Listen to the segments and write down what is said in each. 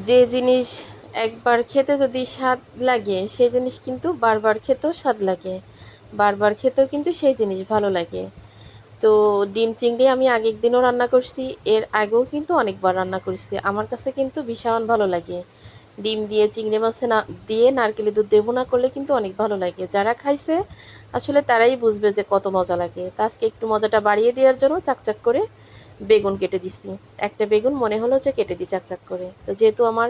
যে জিনিস একবার খেতে যদি স্বাদ লাগে সেই জিনিস কিন্তু বারবার খেতেও স্বাদ লাগে, বারবার খেতেও কিন্তু সেই জিনিস ভালো লাগে। তো ডিম চিংড়ি আমি আগের দিনও রান্না করছি, এর আগেও কিন্তু অনেকবার রান্না করছি। আমার কাছে কিন্তু ভীষণ ভালো লাগে। ডিম দিয়ে চিংড়ি মাছে না দিয়ে নারকেলের দুধ দেবো না করলে কিন্তু অনেক ভালো লাগে। যারা খাইছে আসলে তারাই বুঝবে যে কত মজা লাগে। তা আজকে একটু মজাটা বাড়িয়ে দেওয়ার জন্য চাকচাক করে বেগুন কেটে দিচ্ছি। একটা বেগুন মনে হলো যে কেটে দিই চাকচাক করে। তো যেহেতু আমার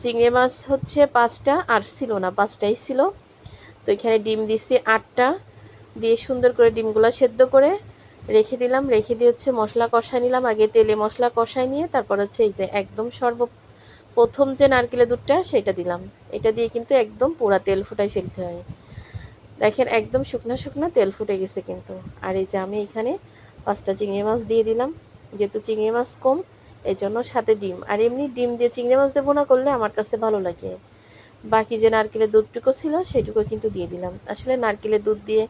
চিংড়ি মাছ হচ্ছে 5টা, আর ছিল না, 5টাই ছিল। তো এখানে ডিম দিচ্ছি 8টা, দিয়ে সুন্দর করে ডিমগুলো সেদ্ধ করে রেখে দিলাম। রেখে দিয়ে হচ্ছে মশলা কষাই নিলাম। আগে তেলে মশলা কষাই নিয়ে তারপর হচ্ছে এই যে একদম প্রথম যে নারকেলের দুধটা সেটা দিলাম। এটা দিয়ে কিন্তু একদম পুরা তেল ফুটাই ফেলতে হয়। দেখেন একদম শুকনা শুকনা তেল ফুটে গেছে কিন্তু। আর এই যে আমি এখানে 5টা চিংড়ি মাছ দিয়ে দিলাম। যেহেতু চিংড়ি মাছ কম এই জন্য সাথে ডিম, আর এমনি ডিম দিয়ে চিংড়ি মাছ দেবো না করলে আমার কাছে ভালো লাগে। বাকি যে নারকেলের দুধটুকু ছিল সেটুকু কিন্তু দিয়ে দিলাম। আসলে নারকেলের দুধ দিয়ে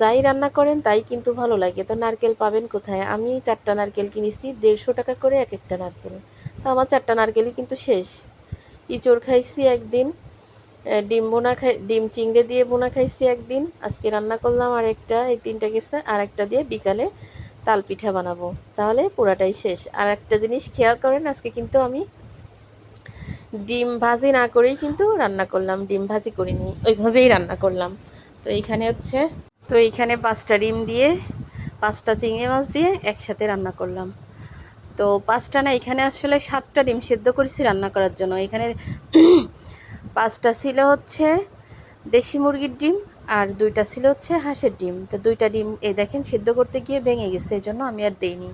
যাই রান্না করেন তাই কিন্তু ভালো লাগে। তো নারকেল পাবেন কোথায়? আমি 4টা নারকেল কিনেছি, 150 টাকা করে এক একটা নারকেল। তো আমার 4টা নারকেলই কিন্তু শেষ। ইঁচড় খাইছি একদিন, ডিম চিংড়ি দিয়ে বোনা খাইছি একদিন, আজকে রান্না করলাম আর একটা, এই 3টা গেছে। আর একটা দিয়ে বিকালে তাল পিঠা বানাবো, তাহলে পুরাটাই শেষ। আর একটা জিনিস খেয়াল করেন, আজকে কিন্তু আমি ডিম ভাজি না করেই কিন্তু রান্না করলাম, ডিম ভাজি করিনি, ওইভাবেই রান্না করলাম। তো এইখানে 5টা ডিম দিয়ে 5টা চিংড়ি মাছ দিয়ে একসাথে রান্না করলাম। তো 5টা না, এখানে আসলে 7টা ডিম সেদ্ধ করেছি রান্না করার জন্য। এখানে 5টা ছিল হচ্ছে দেশি মুরগির ডিম, আর 2টা ছিল হচ্ছে হাঁসের ডিম। তো 2টা ডিম এই দেখেন সেদ্ধ করতে গিয়ে ভেঙে গেছে, এই জন্য আমি আর দেইনি।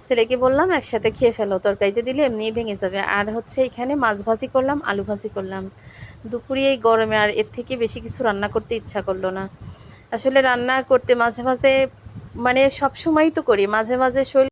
ছেলেকে বললাম একসাথে খেয়ে ফেলো, তরকারিতে দিলে এমনিই ভেঙে যাবে। আর হচ্ছে এখানে মাছ ভাজি করলাম, আলু ভাজি করলাম। দুপুরে এই গরমে আর এর থেকে বেশি কিছু রান্না করতে ইচ্ছা করলো না। আসলে রান্না করতে মাঝে মাঝে, মানে সব সময়ই তো করি, মাঝে মাঝে শরীর